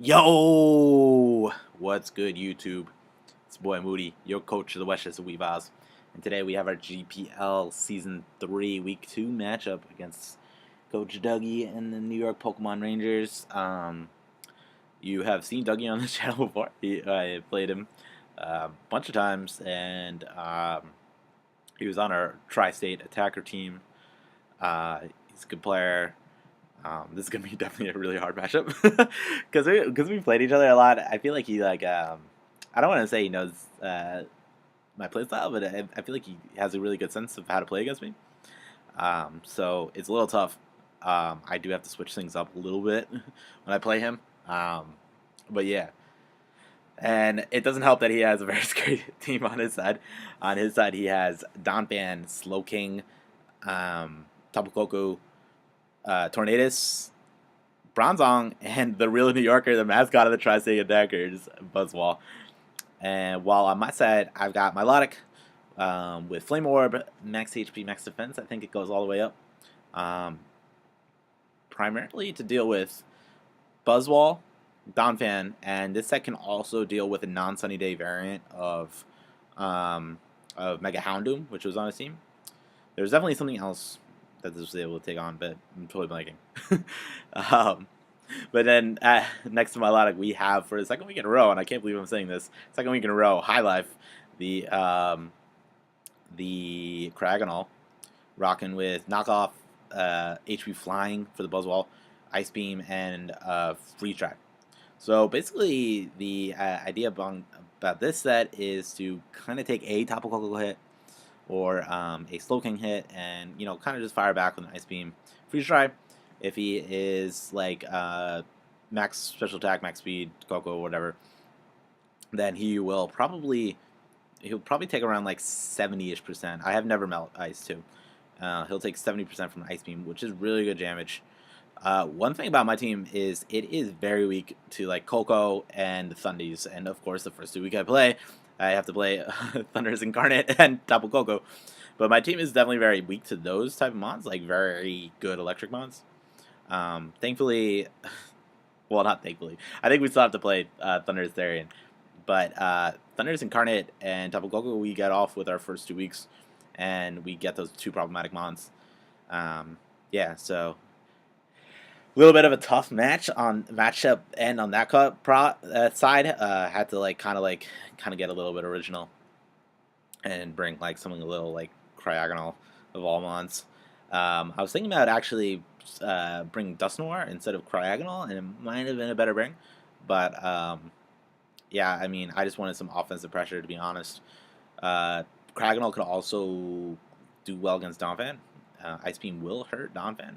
Yo, what's good, YouTube? It's boy Moody, your coach of the Westchester Weavers, and today we have our GPL Season 3 Week 2 matchup against Coach Dougie and the New York Pokemon Rangers. You have seen Dougie on the channel before. I played him a bunch of times, and he was on our Tri-State Attacker team. He's a good player. This is gonna be definitely a really hard matchup because we played each other a lot. I feel like he I don't want to say he knows my play style, but I feel like he has a really good sense of how to play against me. So it's a little tough. I do have to switch things up a little bit when I play him. But yeah, and it doesn't help that he has a very scary team on his side. On his side, he has Donphan, Slowking, Tapu Koko, Tornadus, Bronzong, and the real New Yorker, the mascot of the Tri-State Attackers, Buzzwall. And while on my side, I've got Milotic with Flame Orb, Max HP, Max Defense. I think it goes all the way up. Primarily to deal with Buzzwall, Donphan, and this set can also deal with a non-Sunny Day variant of Mega Houndoom, which was on his team. There's definitely something else that this was able to take on, but I'm totally blanking. But then next to Milotic, we have for the second week in a row, and I can't believe I'm saying this, second week in a row, High Life, the Cragonal, rocking with knockoff HP Flying for the Buzzwall, Ice Beam, and Freeze Drive. So basically, the idea about this set is to kind of take a Tapu Koko hit, or a Slowking hit, and kind of just fire back with an Ice Beam, Freeze Dry. If he is like max special attack, max speed, Koko, whatever, then he'll probably take around like 70-ish%. I have never melt ice too. He'll take 70% from the Ice Beam, which is really good damage. One thing about my team is it is very weak to like Koko and the Thundies, and of course the first 2 weeks I have to play Thunder's Incarnate and Tapu Koko. But my team is definitely very weak to those type of mons, like very good electric mons. Thankfully, well, not thankfully, I think we still have to play Thunder's Therian. But Thunder's Incarnate and Tapu Koko, we get off with our first 2 weeks, and we get those 2 problematic mons. Yeah, so a little bit of a tough matchup, and on that side, had to kind of get a little bit original, and bring like something a little like Cryogonal of all mons. I was thinking about actually bringing Dusknoir instead of Cryogonal, and it might have been a better bring, but yeah, I mean, I just wanted some offensive pressure, to be honest. Cryogonal could also do well against Donphan. Ice Beam will hurt Donphan,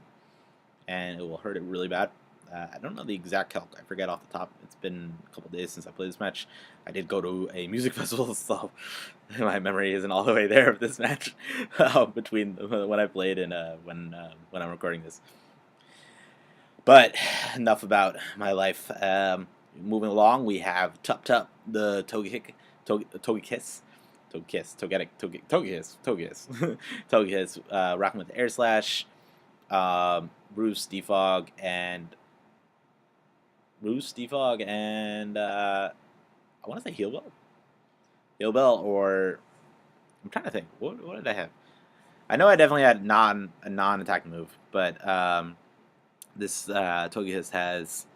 and it will hurt it really bad. I don't know the exact calc. I forget off the top. It's been a couple days since I played this match. I did go to a music festival, so my memory isn't all the way there of this match between when I played and when I'm recording this. But enough about my life. Moving along, we have Tup, the Togekiss, rocking with Air Slash, Roost, Defog, and I want to say Heal Bell, or I'm trying to think. What did I have? I know I definitely had a non-attack move, but this Togekiss has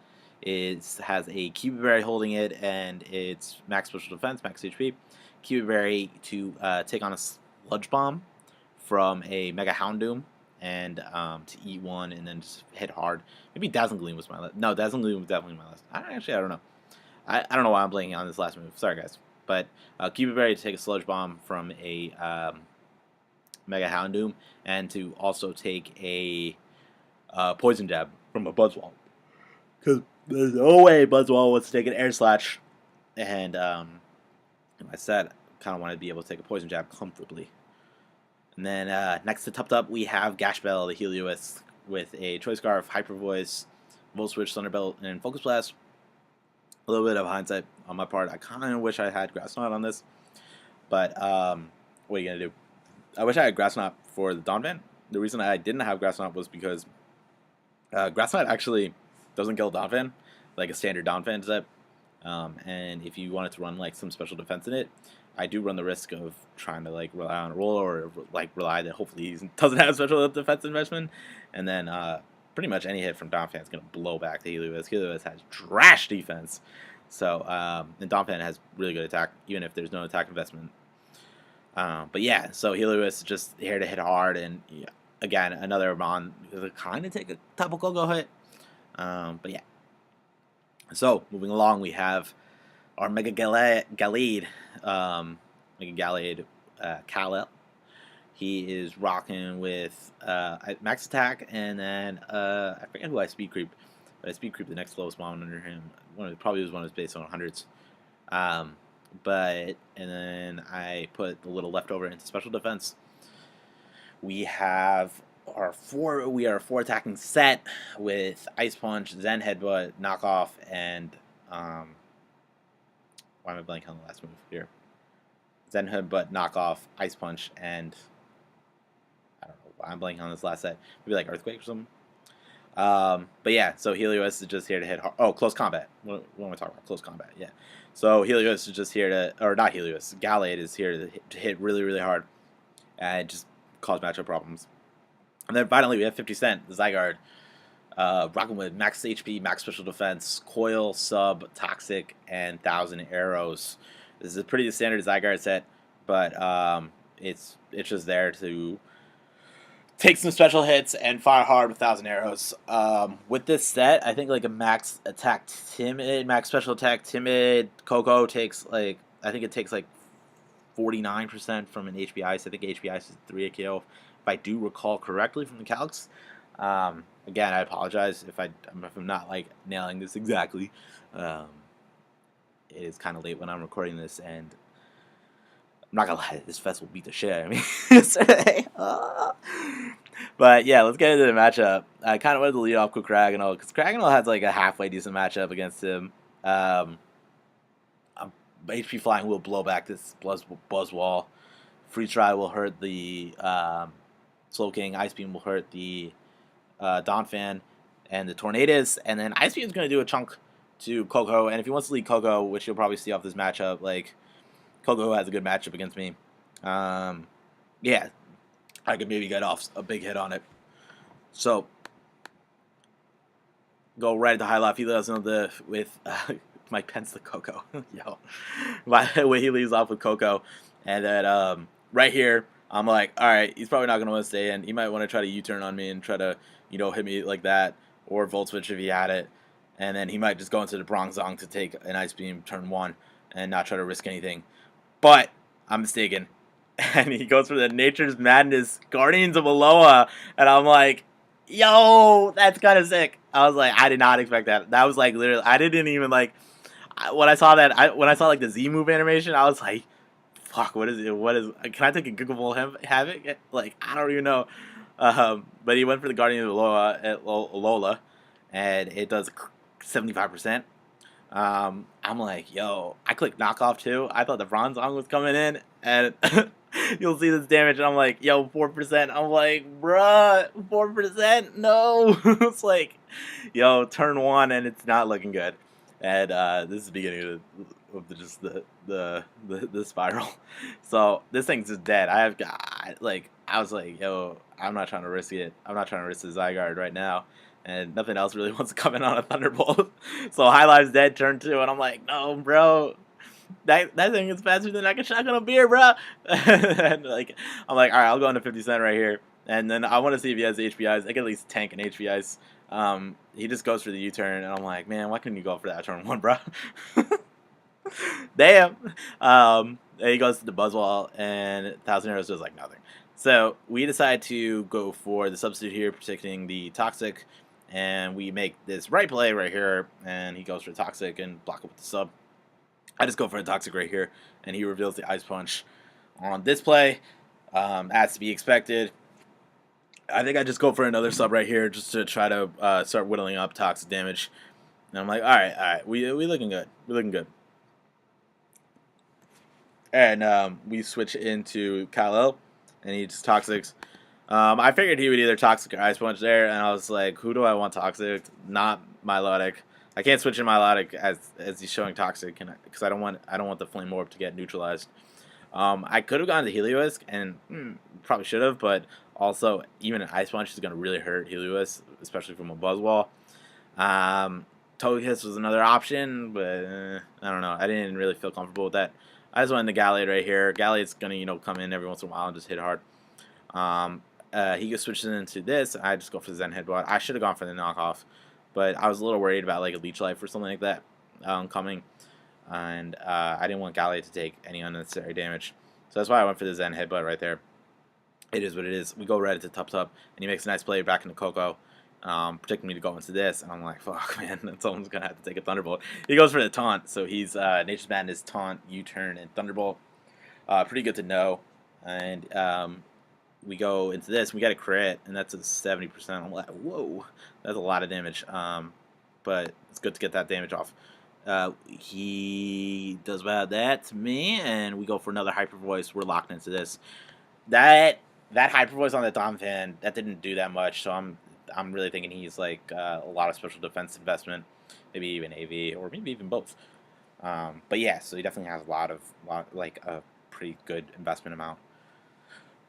a Cube Berry holding it, and it's max special defense, max HP. Cube Berry to take on a Sludge Bomb from a Mega Houndoom, and to eat one and then just hit hard. Maybe Dazzling Gleam was my last. No, Dazzling Gleam was definitely my last. I don't know. I don't know why I'm blanking on this last move. Sorry, guys. But Cube Berry to take a Sludge Bomb from a Mega Houndoom, and to also take a Poison Jab from a Buzzwall. Because there's no way Buzzwall was to take an Air Slash. And I said, kind of wanted to be able to take a Poison Jab comfortably. And then next to Tup, we have Gashbell, the Helios, with a Choice Scarf, Hyper Voice, Volt Switch, Thunderbolt, and Focus Blast. A little bit of hindsight on my part. I kind of wish I had Grass Knot on this. But what are you going to do? I wish I had Grass Knot for the Donphan. The reason I didn't have Grass Knot was because Grass Knot actually doesn't kill Donphan. like a standard Donphan set. And if you wanted to run like some special defense in it, I do run the risk of trying to like rely on a roll or like rely that hopefully he doesn't have special defense investment, and then pretty much any hit from Donphan is gonna blow back the Helios. Helios has trash defense, so and Donphan has really good attack even if there's no attack investment. But yeah, so Helios is just here to hit hard, and yeah, again another Mon kind of take a Tapu Koko hit. But yeah. So, moving along, we have our Mega Gallade, Kal-El. He is rocking with max attack, and then I forget who I speed creep, but I speed creep the next lowest one under him. Probably was one of his base on hundreds. And then I put the little leftover into special defense. We have we are a 4 attacking set with Ice Punch, Zen Headbutt, Knockoff, and why am I blanking on the last move here? Zen Headbutt, Knockoff, Ice Punch, and I don't know why I'm blanking on this last set. Maybe like Earthquake or something. But yeah, so Helios is just here to hit hard. Oh, close combat. What am I talking about? Close combat, yeah. So Helios is just here to, or not Helios, Gallade is here to hit really, really hard and just cause matchup problems. And then finally, we have 50 Cent, the Zygarde, rocking with max HP, max special defense, coil, sub, toxic, and 1,000 arrows. This is a pretty standard Zygarde set, but it's just there to take some special hits and fire hard with 1,000 arrows. With this set, I think like a max attack timid, max special attack timid Koko takes like, I think it takes like 49% from an HP Ice. I think HP Ice is 3 KO. If I do recall correctly from the calcs. Again, I apologize if I'm not like nailing this exactly. It is kind of late when I'm recording this, and I'm not gonna lie, this fest will beat the shit out of me yesterday. But yeah, let's get into the matchup. I kind of wanted to lead off with Kraganol because Kraganol has like a halfway decent matchup against him. HP Flying will blow back this Buzz Wall. Free Try will hurt the Slow King. Ice Beam will hurt the Donphan and the Tornadus. And then Ice Beam is going to do a chunk to Koko. And if he wants to lead Koko, which you'll probably see off this matchup, like Koko has a good matchup against me. Yeah, I could maybe get off a big hit on it. So, go right to high left. He does with Mike Pence the Koko. Yo. The way he leaves off with Koko. And then right here, I'm like, all right, he's probably not going to want to stay in. He might want to try to U-turn on me and try to, hit me like that. Or Volt Switch if he had it. And then he might just go into the Bronzong to take an Ice Beam turn 1 and not try to risk anything. But I'm mistaken. And he goes for the Nature's Madness Guardians of Aloha. And I'm like, yo, that's kind of sick. I was like, I did not expect that. That was like literally, I didn't even like, when I saw like the Z move animation, I was like, fuck, what is it? Can I take a Giggable Havoc? Like, I don't even know. But he went for the Guardian of Alola, and it does 75%. I'm like, yo, I clicked knockoff too. I thought the Bronzong was coming in, and you'll see this damage, and I'm like, yo, 4%. I'm like, bruh, 4%? No. It's like, yo, turn 1, and it's not looking good. And this is the beginning of the spiral. So this thing's just dead. I was like, yo, I'm not trying to risk it. I'm not trying to risk the Zygarde right now. And nothing else really wants to come in on a Thunderbolt. So High Life's dead turn 2, and I'm like, no, bro. That thing is faster than I can shotgun a beer, bro. And like, I'm like, all right, I'll go into 50 Cent right here. And then I want to see if he has HP Ice. I can at least tank an HP Ice. He just goes for the U-turn, and I'm like, man, why couldn't you go for that turn 1, bro? Damn. And he goes to the Buzzwall, and 1,000 Arrows does like nothing. So we decide to go for the substitute here, protecting the Toxic, and we make this right play right here, and he goes for Toxic and block it with the sub. I just go for a Toxic right here, and he reveals the Ice Punch on this play, as to be expected. I think I just go for another sub right here just to try to start whittling up Toxic damage. And I'm like, all right, we looking good. We're looking good. And we switch into Kal-El, and he just Toxics. I figured he would either Toxic or Ice Punch there, and I was like, who do I want Toxic? Not Milotic. I can't switch in my Melodic as he's showing Toxic, because I don't want the Flame Orb to get neutralized. I could have gone to Heliolisk, and probably should have, but also even an Ice Punch is going to really hurt Heliolisk, especially from a Buzzwall. Togekiss was another option, but I don't know. I didn't really feel comfortable with that. I just went in the Gallade right here. Gallade's going to come in every once in a while and just hit hard. He gets switches into this. I just go for the Zen Headbutt. I should have gone for the knockoff, but I was a little worried about like a Leech Life or something like that coming, and I didn't want Gallade to take any unnecessary damage. So that's why I went for the Zen Headbutt right there. It is what it is. We go right into Tup, and he makes a nice play back into Coco, predicting me to go into this, and I'm like, fuck, man, someone's going to have to take a Thunderbolt. He goes for the Taunt, so he's Nature's Madness, Taunt, U-Turn, and Thunderbolt. Pretty good to know. And we go into this, we got a crit, and that's a 70%. I'm like, whoa, that's a lot of damage. But it's good to get that damage off. He does about that to me, and we go for another Hyper Voice. We're locked into this. That Hyper Voice on the Donphan, that didn't do that much, so I'm really thinking he's like a lot of special defense investment, maybe even AV, or maybe even both. But yeah, so he definitely has like a pretty good investment amount.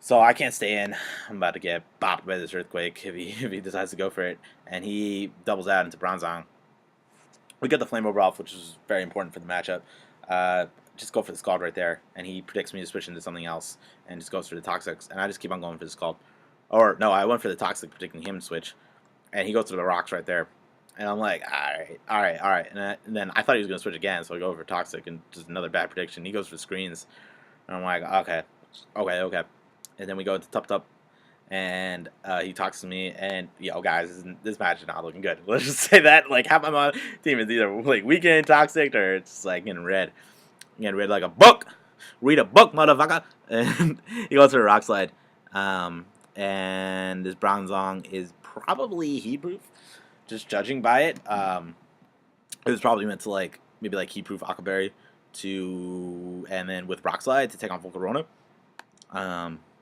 So I can't stay in. I'm about to get bopped by this Earthquake if he decides to go for it, and he doubles out into Bronzong. We get the Flame Orb off, which is very important for the matchup. Just go for the Scald right there, and he predicts me to switch into something else, and just goes for the Toxics, and I just keep on going for the Scald. Or, no, I went for the Toxic, predicting him to switch, and he goes to the Rocks right there. And I'm like, alright. And then I thought he was going to switch again, so I go for Toxic, and just another bad prediction. He goes for Screens, and I'm like, okay. And then we go into Tup, and he talks to me, and guys, this match is not looking good. Let's just say that. Like, half my team is either like weekend toxic or it's like getting red like a book. Read a book, motherfucker. And he goes to the Rock Slide, and this Bronzong is probably heat-proof. Just judging by it, it was probably meant to like maybe like heat-proof Aquaberry and then with Rock Slide to take on Volcarona.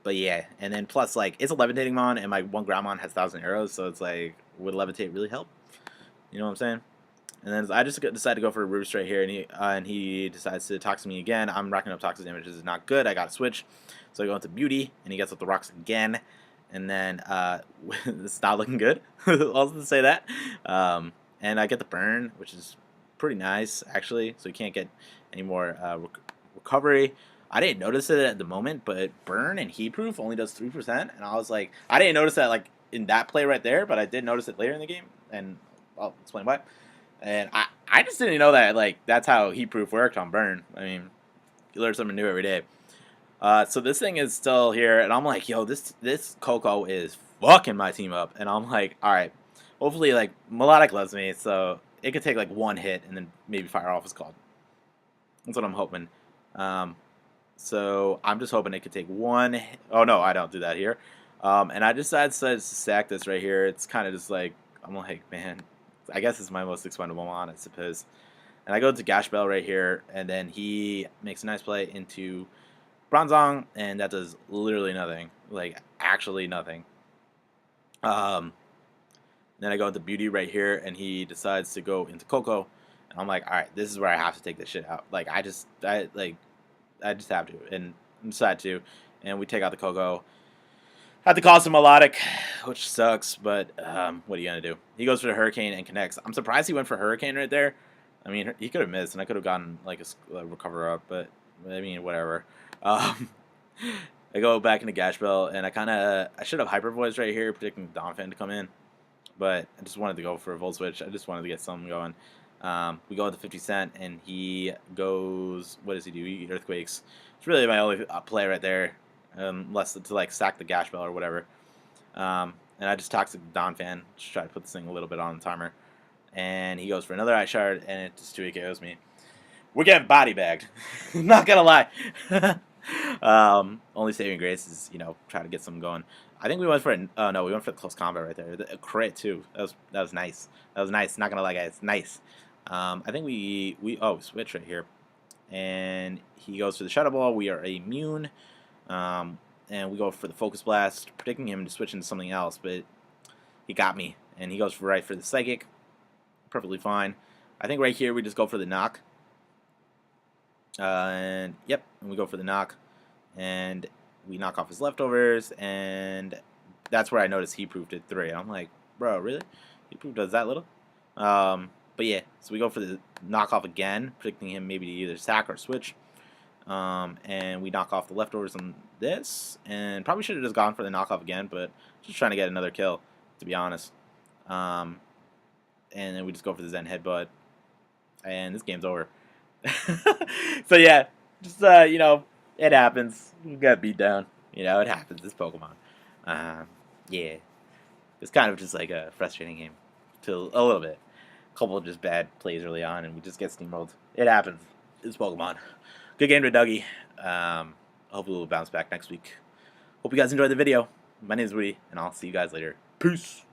But yeah, and then plus, like, it's a Levitating Mon, and my one Ground Mon has 1,000 arrows, so it's like, would Levitate really help? You know what I'm saying? And then I just decided to go for a Roost right here, and he decides to Toxic me again. I'm racking up Toxic damage. This is not good. I got to switch. So I go into Beauty, and he gets up the Rocks again. And then it's not looking good. Also to say that. And I get the Burn, which is pretty nice, actually. So he can't get any more recovery. I didn't notice it at the moment, but Burn and Heat Proof only does 3%, and I was like, I didn't notice that like in that play right there, but I did notice it later in the game, and I'll explain why. And I just didn't know that like that's how Heat Proof worked on Burn. I mean, you learn something new every day. So this thing is still here, and I'm like, yo, this Coco is fucking my team up, and I'm like, all right, hopefully like Melodic loves me, so it could take like one hit and then maybe fire off his Scald. That's what I'm hoping. So I'm just hoping it could take one. Oh no, I don't do that here. And I decided to stack this right here. It's kind of just like, I'm like, man, I guess it's my most expendable Mon, I suppose. And I go to Gash Bell right here, and then he makes a nice play into Bronzong, and that does literally nothing. Like, actually nothing. Then I go into Beauty right here, and he decides to go into Coco. And I'm like, alright, this is where I have to take this shit out. Like, I just have to, and I decided to, and we take out the Coco. Had to cost him Melodic, which sucks, but what are you gonna do? He goes for the Hurricane and connects. I'm surprised he went for Hurricane right there. I mean, he could have missed, and I could have gotten like a recover up, but I mean, whatever. I go back into Gash Bell, and I should have Hyper Voice right here, predicting Donphan to come in, but I just wanted to go for a Volt Switch. I just wanted to get something going. We go into 50 Cent, and he goes, what does he do? He Earthquakes. It's really my only play right there, unless to like sack the Gash Bell or whatever. And I just Toxic Donphan, just try to put this thing a little bit on the timer. And he goes for another Ice Shard, and it just 2 KOs me. We're getting body bagged. Not gonna lie. Only saving grace is, try to get something going. I think we went for we went for the close combat right there. A crit too. That was nice. That was nice. Not gonna lie, guys. Nice. I think we switch right here, and he goes for the Shadow Ball. We are immune, and we go for the Focus Blast, predicting him to switch into something else, but he got me, and he goes right for the Psychic. Perfectly fine. I think right here we just go for the knock. And yep, and we go for the knock. And we knock off his leftovers. And that's where I noticed he proved it 3. I'm like, bro, really? He proved does that little? But yeah, so we go for the knockoff again, predicting him maybe to either sack or switch. And we knock off the leftovers on this, and probably should have just gone for the knockoff again, but just trying to get another kill, to be honest. And then we just go for the Zen headbutt, and this game's over. So yeah, just you know, it happens. We got beat down. You know, it happens. This Pokemon. Yeah, it's kind of just like a frustrating game, to a little bit. A couple of just bad plays early on, and we just get steamrolled. It happens. It's Pokemon. Good game to Dougie. Hopefully we'll bounce back next week. Hope you guys enjoyed the video. My name is Woody, and I'll see you guys later. Peace.